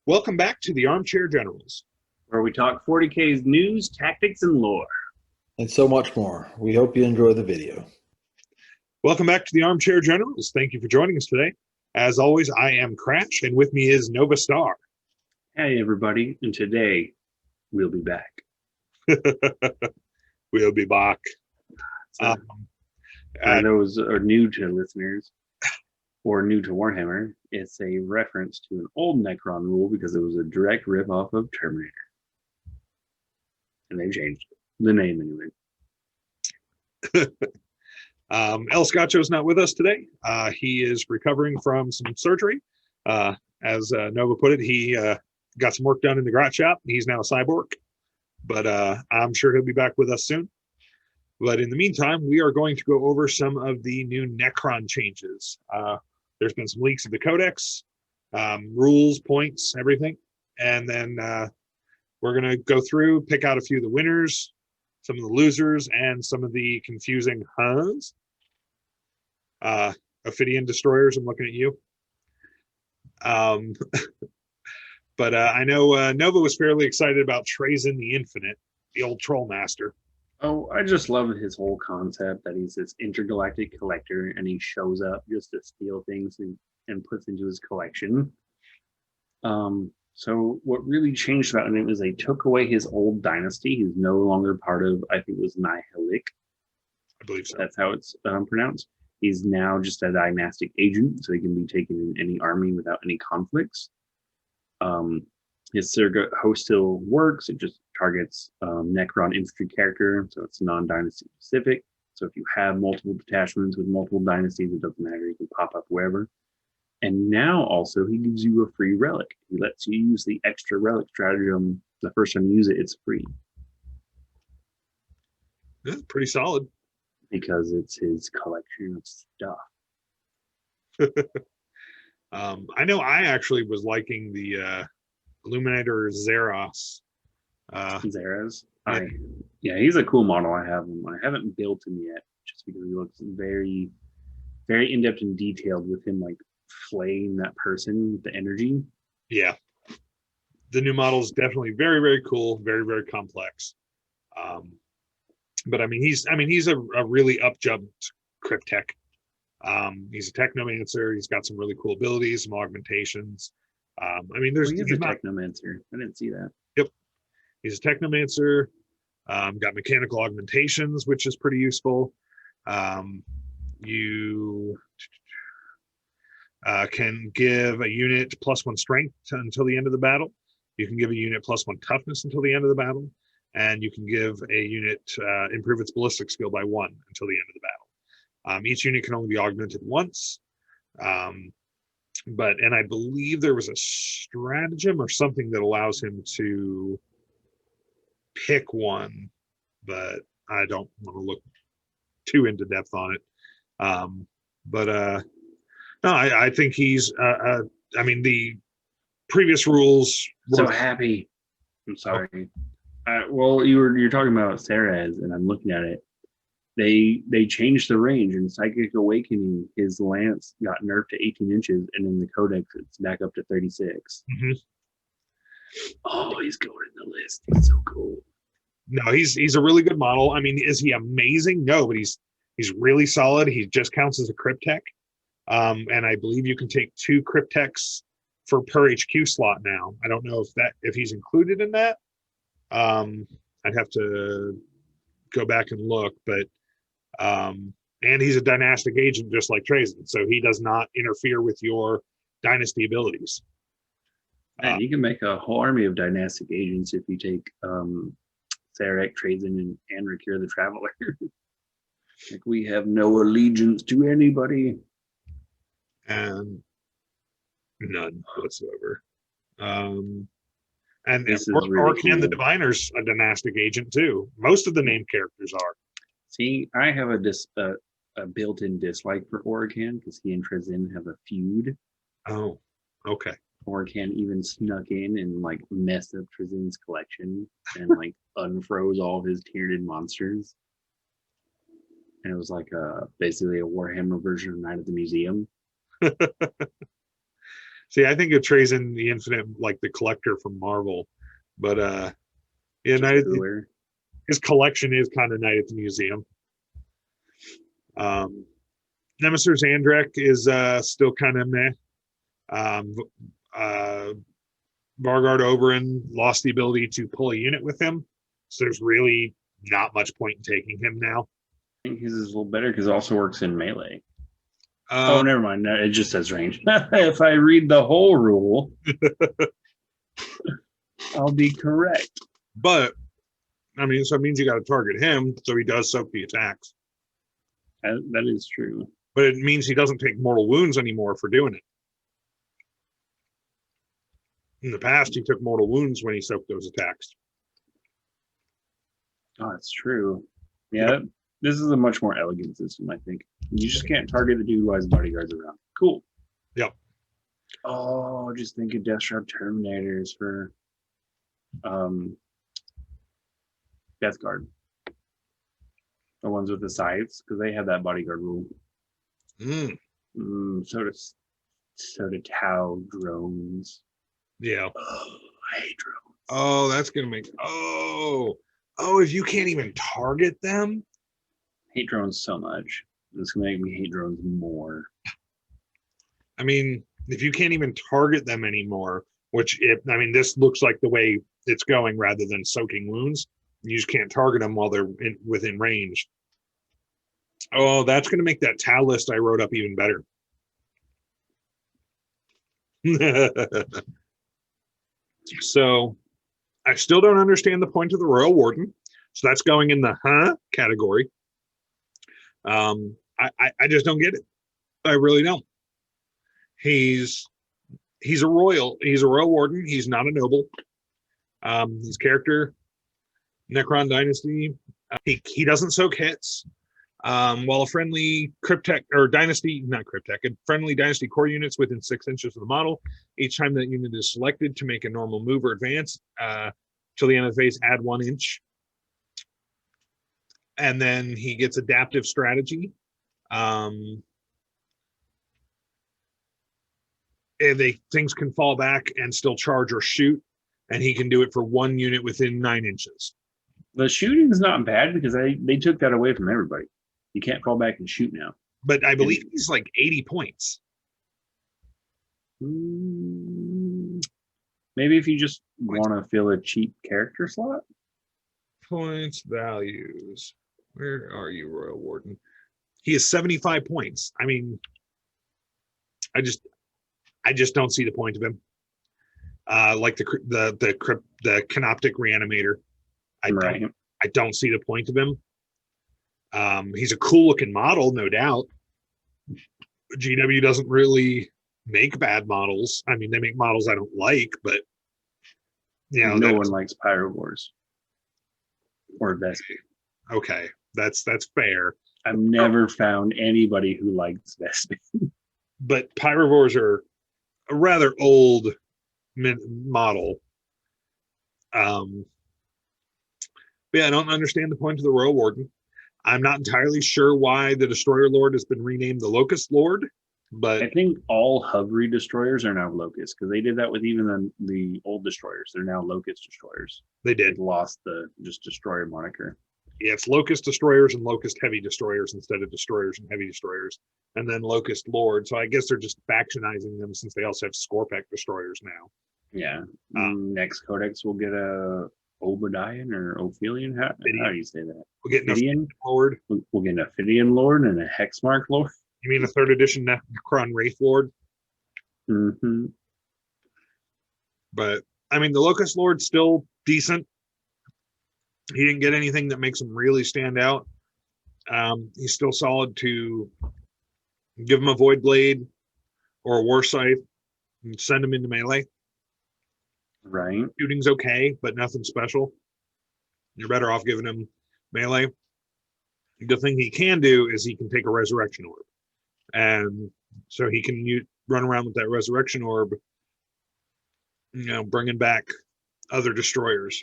Welcome back to the Armchair Generals. where we talk 40K's news, tactics, and lore. And so much more. We hope you enjoy the video. Welcome back to the Armchair Generals. Thank you for joining us today. As always, I am Crash, and with me is Nova Star. Hey, everybody, and today we'll be back. We'll be back. So, for those who are new to listeners or new to Warhammer, it's a reference to an old Necron rule because it was a direct rip-off of Terminator. And they changed it. The name, anyway. El Scotcho's not with us today. He is recovering from some surgery. As Nova put it, he got some work done in the grot shop. He's now a cyborg, but I'm sure he'll be back with us soon. But in the meantime, we are going to go over some of the new Necron changes. There's been some leaks of the Codex, rules, points, everything. And then we're going to go through, pick out a few of the winners, some of the losers, and some of the confusing huns. Ophidian destroyers, I'm looking at you. But I know Nova was fairly excited about Trazyn the Infinite, the old troll master. Oh, I just love his whole concept that he's this intergalactic collector and he shows up just to steal things and puts into his collection. So what really changed about him is they took away his old dynasty. He's no longer part of, I think it was Nihilic. I believe so. That's how it's pronounced. He's now just a dynastic agent, so he can be taken in any army without any conflicts. His surrogate host still works. It just targets Necron infantry character, so it's non-dynasty specific. So if you have multiple detachments with multiple dynasties, it doesn't matter. You can pop up wherever. And now also he gives you a free relic. He lets you use the extra relic stratagem. The first time you use it, it's free. Yeah, pretty solid. Because it's his collection of stuff. I know I actually was liking the Illuminator Zeros. Zeros? Yeah. He's a cool model. I have him. I haven't built him yet, just because he looks very, very in-depth and detailed with him like flaying that person with the energy. Yeah. The new model is definitely very, very cool, very, very complex. But I mean, he's a really up-jumped Cryptech. He's a Technomancer. He's got some really cool abilities, some augmentations. He's a Technomancer. I didn't see that. Yep, he's a Technomancer. Got mechanical augmentations, which is pretty useful. You can give a unit +1 strength until the end of the battle. You can give a unit +1 toughness until the end of the battle. And you can give a unit improve its ballistic skill by 1 until the end of the battle. Each unit can only be augmented once. And I believe there was a stratagem or something that allows him to pick one, but I don't want to look too into depth on it. No, I think he's, the previous rules were... So happy. I'm sorry. Well, you're talking about Ceres, and I'm looking at it. They changed the range. In Psychic Awakening, his lance got nerfed to 18 inches, and in the Codex, it's back up to 36. Mm-hmm. Oh, he's going in the list. He's so cool. No, he's a really good model. I mean, is he amazing? No, but he's really solid. He just counts as a Cryptech, and I believe you can take 2 Cryptechs per HQ slot now. I don't know if he's included in that. I'd have to go back and look, but and he's a dynastic agent just like Trazyn, so he does not interfere with your dynasty abilities. And you can make a whole army of dynastic agents if you take Sarek, Trazyn, and Rakir the Traveler. Like, we have no allegiance to anybody. And none whatsoever. And Orcan the Diviner's a dynastic agent too. Most of the named characters are. See, I have a built-in dislike for Orcan because he and Trazyn have a feud. Oh, okay. Orcan even snuck in and like messed up Trazyn's collection and like unfroze all of his Tyranid monsters. And it was like basically a Warhammer version of Night at the Museum. See, I think of Trazen the Infinite like the Collector from Marvel, but yeah, Cooler. his collection is kind of nice at the museum. Nemesis Andrek is still kind of meh. Vargard Oberyn lost the ability to pull a unit with him, so there's really not much point in taking him now. I think his is a little better because it also works in melee. Oh, never mind. No, it just says range. If I read the whole rule, I'll be correct. But I mean, so it means you got to target him, so he does soak the attacks. That is true. But it means he doesn't take mortal wounds anymore for doing it. In the past, he took mortal wounds when he soaked those attacks. Oh, that's true. Yeah, this is a much more elegant system, I think. You just can't target the dude while his bodyguard's around. Cool. Yep. Oh, just think of Death Sharp Terminators for Death Guard. The ones with the scythes, because they have that bodyguard rule. So do Tau drones. Yeah. Oh, I hate drones. Oh, that's gonna make if you can't even target them. I hate drones so much. It's gonna make me hate drones more. I mean, if you can't even target them anymore, this looks like the way it's going rather than soaking wounds. You just can't target them while they're within range. Oh, that's going to make that Tau list I wrote up even better. So I still don't understand the point of the Royal Warden. So that's going in the category. I just don't get it. I really don't. He's a royal warden. He's not a noble. His character, Necron Dynasty, he doesn't soak hits. While a friendly friendly dynasty core units within 6 inches of the model, each time that unit is selected to make a normal move or advance till the end of the phase, add 1 inch. And then he gets adaptive strategy. Things can fall back and still charge or shoot, and he can do it for 1 unit within 9 inches. The shooting's not bad because they took that away from everybody. You can't fall back and shoot now. But I believe he's like 80 points. Maybe if you just want to fill a cheap character slot. Points, values. Where are you, Royal Warden? He has 75 points. I mean, I just don't see the point of him. Like the Canoptic Reanimator. I don't see the point of him. He's a cool looking model, no doubt. GW doesn't really make bad models. I mean, they make models I don't like, but no one likes Pyrovores or Vespi. Okay, that's fair. I've never found anybody who likes Vespi. But Pyrovores are a rather old model. Yeah, I don't understand the point of the Royal Warden. I'm not entirely sure why the Destroyer Lord has been renamed the Locust Lord, but I think all hovery destroyers are now Locust because they did that with even the old destroyers. They're now Locust destroyers. They did. They've lost the just destroyer moniker. Yeah, it's Locust Destroyers and Locust Heavy Destroyers instead of Destroyers and Heavy Destroyers, and then Locust Lord. So I guess they're just factionizing them since they also have Scorpec Destroyers now. Yeah. Next Codex will get a Obadian or Ophelian. How do you say that? We'll get an Ophidian Lord. We'll get an Ophidian Lord and a Hexmark Lord. You mean a 3rd edition Necron Wraith Lord? Mm-hmm. But I mean, the Locust Lord's still decent. He didn't get anything that makes him really stand out. He's still solid to give him a Void Blade or a War Scythe and send him into melee. Right. Shooting's okay, but nothing special. You're better off giving him melee. The thing he can do is he can take a Resurrection Orb. And so he can run around with that Resurrection Orb, bringing back other destroyers.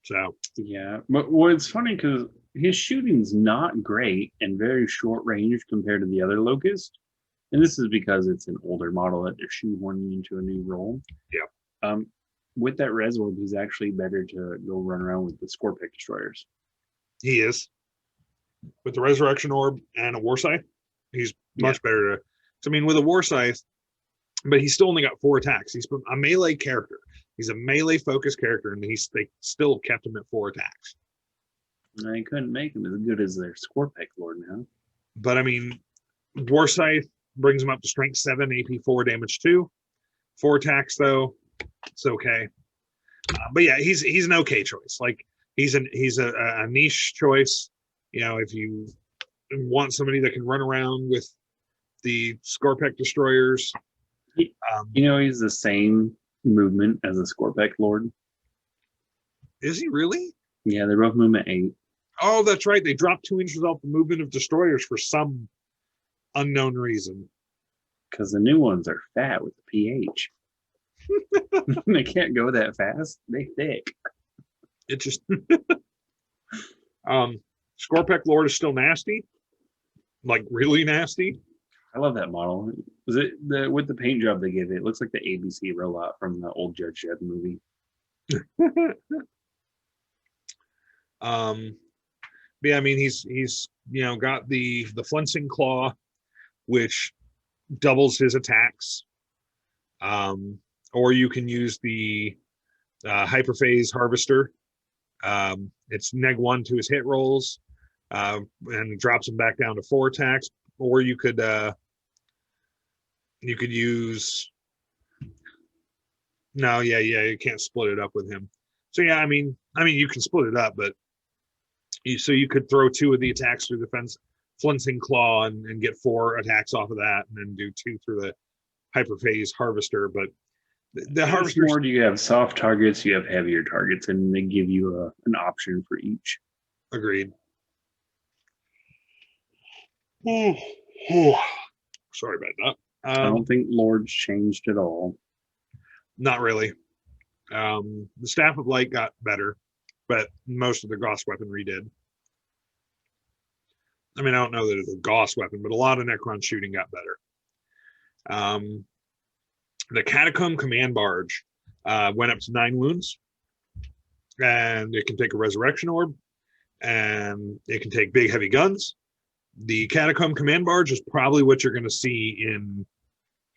So yeah, but it's funny because his shooting's not great and very short range compared to the other Locust. And this is because it's an older model that they're shoehorning into a new role. Yeah. With that res orb, he's actually better to go run around with the Scorpic destroyers. He is. With the Resurrection Orb and a War Scythe, he's much better to. I mean, with a War Scythe, but he's still only got 4 attacks. He's a melee character. He's a melee focused character, and they still kept him at 4 attacks. I couldn't make him as good as their Scorpic Lord now. But I mean, War Scythe brings him up to strength 7, AP 4, damage 2. 4 attacks though, it's okay. But yeah, he's an okay choice. Like he's a niche choice. You know, if you want somebody that can run around with the Scorpic destroyers. He's the same movement as the Scorpic Lord. Is he really? Yeah, they're both movement 8. Oh, that's right. They dropped 2 inches off the movement of destroyers for some unknown reason. Because the new ones are fat with the pH. They can't go that fast. They thick. It just Scorpic Lord is still nasty. Like really nasty. I love that model. Was it with the paint job they gave it? It looks like the ABC robot from the old Judge Dredd movie. But yeah, I mean he's got the Flensing Claw, which doubles his attacks. Or you can use the Hyperphase Harvester. It's -1 to his hit rolls, and drops him back down to 4 attacks. Or you could use. No, yeah, you can't split it up with him. So yeah, I mean you can split it up, but you could throw 2 of the attacks through the Flensing Claw and get 4 attacks off of that, and then do 2 through the Hyperphase Harvester. But the Harvester, more, do you have soft targets, you have heavier targets, and they give you an option for each. Agreed. Sorry about that. I don't think Lords changed at all. Not really. The Staff of Light got better, but most of the Gauss weaponry did. I mean, I don't know that it's a Gauss weapon, but a lot of Necron shooting got better. The Catacomb Command Barge went up to 9 wounds, and it can take a Resurrection Orb, and it can take big heavy guns. The Catacomb Command Barge is probably what you're going to see in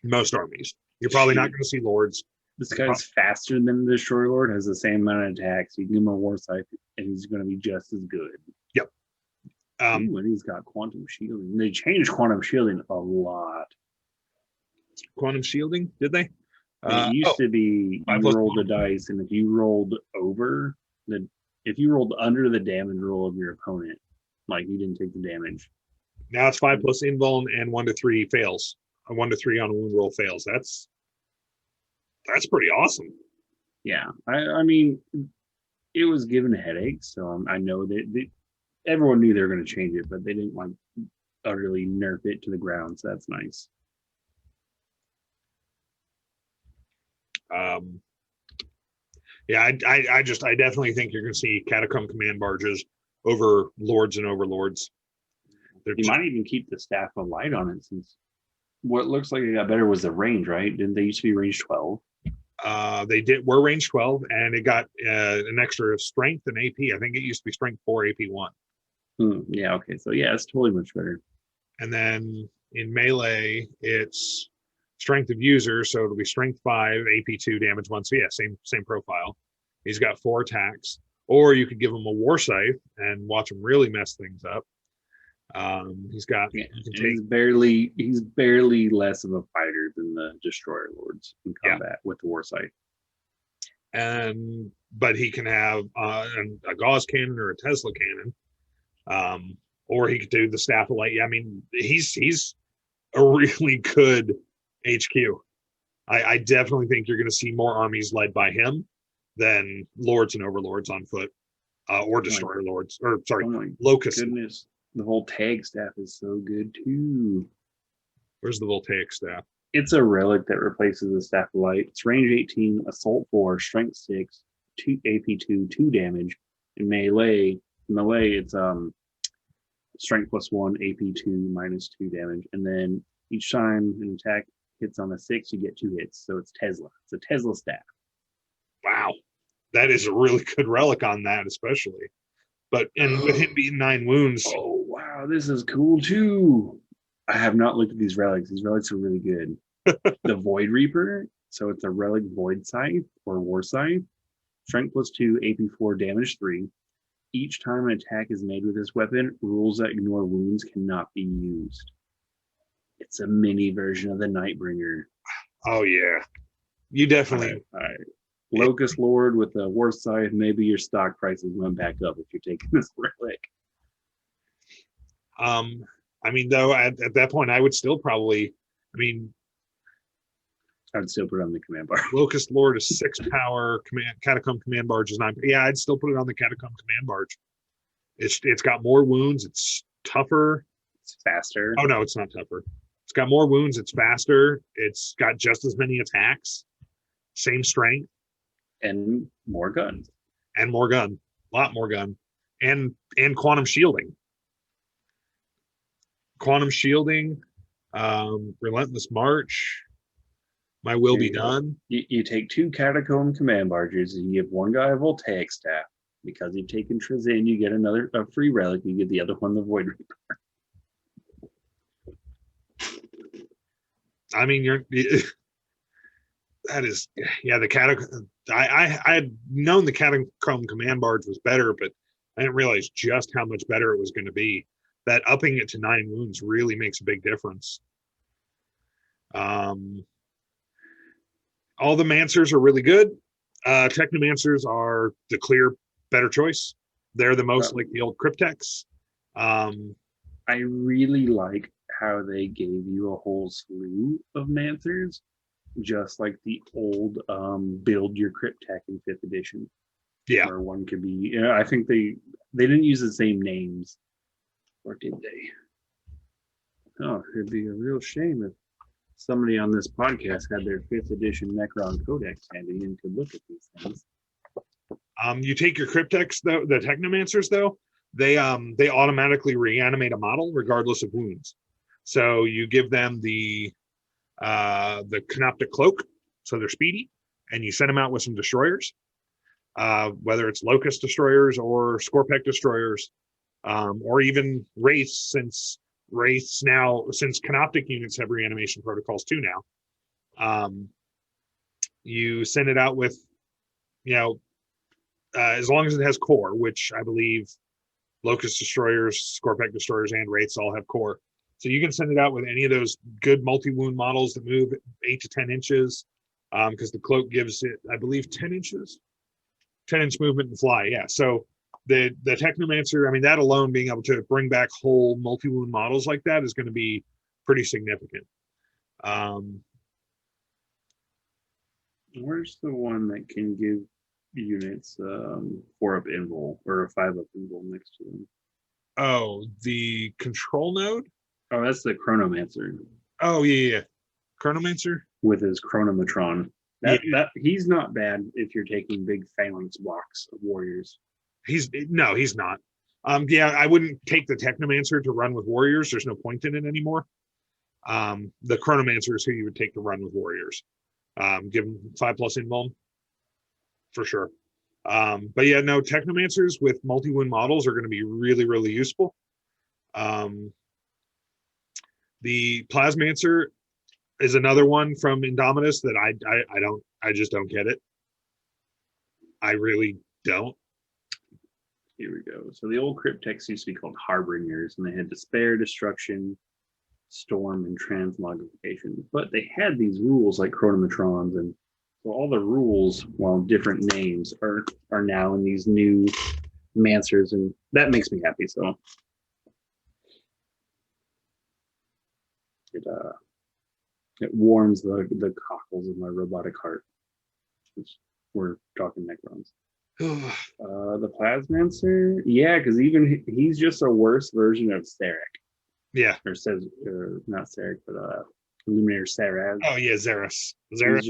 most armies. You're probably not going to see Lords. This guy's faster than the Destroyer Lord, has the same amount of attacks. You can give him a War Scythe, and he's going to be just as good. Yep. And he's got Quantum Shielding. They changed Quantum Shielding a lot. Quantum Shielding, did they? It used to be you rolled the dice, and if you rolled if you rolled under the damage roll of your opponent, like you didn't take the damage. Now it's 5+ invuln and 1 to 3 fails. A 1 to 3 on a wound roll fails. That's pretty awesome. Yeah, I mean, it was given a headache, so I know that everyone knew they were going to change it, but they didn't like utterly nerf it to the ground. So that's nice. Yeah, I definitely think you're going to see Catacomb Command Barges over Lords and Overlords. You might even keep the Staff of Light on it, since what looks like it got better was the range, right? Didn't they used to be range 12? They were range 12, and it got an extra strength and AP. I think it used to be strength 4, AP 1. Yeah, okay. So yeah, it's totally much better. And then in melee, it's strength of user, so it'll be strength 5, AP 2, damage 1. So yeah, same profile. He's got 4 attacks. Or you could give him a War Scythe and watch him really mess things up. He's barely less of a fighter than the Destroyer Lords in combat with the War Scythe. But he can have a Gauss cannon or a Tesla cannon, or he could do the Staff of Light. Yeah, I mean he's a really good HQ. I definitely think you're going to see more armies led by him than Lords and Overlords on foot, or Destroyer Lords, or sorry, Locusts. Goodness. The Voltaic Staff is so good too. Where's the Voltaic Staff? It's a relic that replaces the Staff of Light. It's range 18, assault 4, strength 6, 2 AP 2, 2 damage. In melee, it's strength +1, AP 2, -2 damage. And then Each time an attack hits on a 6, you get 2 hits. So it's Tesla. It's a Tesla staff. Wow, that is a really good relic on that, especially. But and with him being 9 wounds, Oh wow, this is cool too. I have not looked at these relics. These relics are really good. The Void Reaper, so it's a relic Void Scythe or War Scythe. Strength +2, AP4, damage 3. Each time an attack is made with this weapon, rules that ignore wounds cannot be used. It's a mini version of the Nightbringer. oh yeah, you definitely. All right. Locust Lord with the War Scythe, maybe your stock prices went back up if you're taking this relic. I mean, though, at that point, I would still probably. I mean, I'd still put it on the command bar. Locust Lord is 6 power. Catacomb Command Barge is 9. Yeah, I'd still put it on the Catacomb Command Barge. It's got more wounds. It's tougher. It's faster. Oh no, it's not tougher. It's got more wounds. It's faster. It's got just as many attacks. Same strength. And more guns. And more gun. A lot more gun. And quantum shielding. Quantum shielding. Relentless March. My will be done. You take 2 Catacomb Command Barges and you give one guy a Voltaic Staff. Because you've taken Trizin, you get a free relic. You get the other one, the Void Reaper. I mean, that is, yeah, the Catacomb. I had known the Catacomb Command Barge was better, but I didn't realize just how much better it was going to be. That upping it to 9 wounds really makes a big difference. All the Mancers are really good. Technomancers are the clear better choice. They're the most like the old Cryptex. I really like how they gave you a whole slew of Mancers, just like the old build your Cryptek in 5th edition. Yeah. Where one could be, I think they didn't use the same names. Or did they? Oh, it'd be a real shame if somebody on this podcast had their 5th edition Necron Codex handy and could look at these things. You take your Cryptex though, the Technomancers though, they automatically reanimate a model regardless of wounds. So you give them the Canoptic Cloak, so they're speedy, and you send them out with some destroyers, whether it's Locust destroyers or Scorpec destroyers, or even Wraiths, since Canoptic units have reanimation protocols too now. You send it out with, as long as it has core, which I believe Locust destroyers, Scorpec destroyers, and Wraiths all have core. So you can send it out with any of those good multi-wound models that move 8 to 10 inches, because the cloak gives it, I believe, 10 inches, 10-inch movement and fly. Yeah. So the Technomancer, I mean, that alone, being able to bring back whole multi-wound models like that is going to be pretty significant. Where's the one that can give units 4-up invul or a 5-up invul next to them? Oh, the control node? Oh, that's the Chronomancer. Oh, yeah. Chronomancer? With his Chronomatron. That he's not bad if you're taking big phalanx blocks of warriors. He's not. Yeah, I wouldn't take the Technomancer to run with warriors. There's no point in it anymore. The Chronomancer is who you would take to run with warriors. Give them 5+ invuln for sure. But yeah, no, Technomancers with multi-wound models are going to be really, really useful. The Plasmancer is another one from Indomitus that I just don't get it. I really don't. Here we go. So the old Cryptex used to be called Harbingers, and they had Despair, Destruction, Storm, and Transmogrification. But they had these rules like Chronomatrons, and so all the rules, while different names, are now in these new Mancers, and that makes me happy. So it warms the cockles of my robotic heart. We're talking Necrons. The Plasmancer, yeah, because even he's just a worse version of Sarek. Yeah. Or not Sarek, but Illuminator Saraz. Oh yeah, Xeris. He's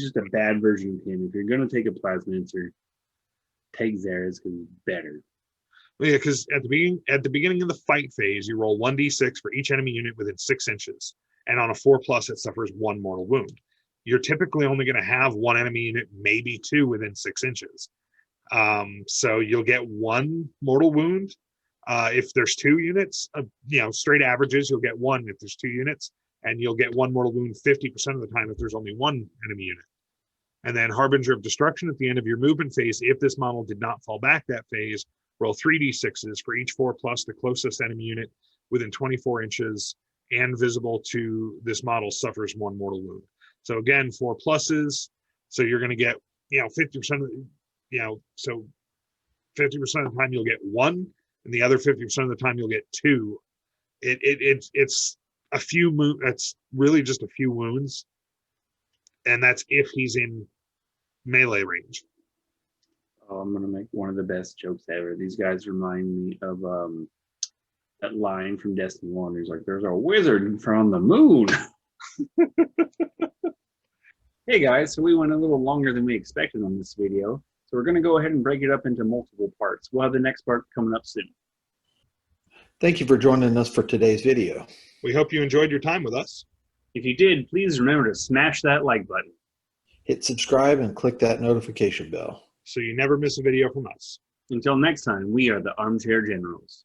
just a bad version of him. If you're gonna take a Plasmancer, take Xeris because he's better. Well, yeah, because at the beginning of the fight phase, you roll 1d6 for each enemy unit within 6 inches. and on a 4+, it suffers 1 mortal wound. You're typically only going to have 1 enemy unit, maybe 2 within 6 inches. So you'll get 1 mortal wound. If there's 2 units, straight averages, you'll get 1 if there's 2 units, and you'll get 1 mortal wound 50% of the time if there's only 1 enemy unit. And then Harbinger of Destruction at the end of your movement phase, if this model did not fall back that phase, roll 3d6s for each 4+, the closest enemy unit within 24 inches and visible to this model suffers 1 mortal wound. So again, 4+, so you're going to get, 50% of, so 50% of the time you'll get 1, and the other 50% of the time you'll get 2. It's a few, that's really just a few wounds, and that's if he's in melee range. Oh, I'm gonna make one of the best jokes ever. These guys remind me of that line from Destiny 1. He's like, "There's a wizard from the moon." Hey guys, so we went a little longer than we expected on this video, so we're gonna go ahead and break it up into multiple parts. We'll have the next part coming up soon. Thank you for joining us for today's video. We hope you enjoyed your time with us. If you did, please remember to smash that like button. Hit subscribe and click that notification bell. So you never miss a video from us. Until next time, we are the Armchair Generals.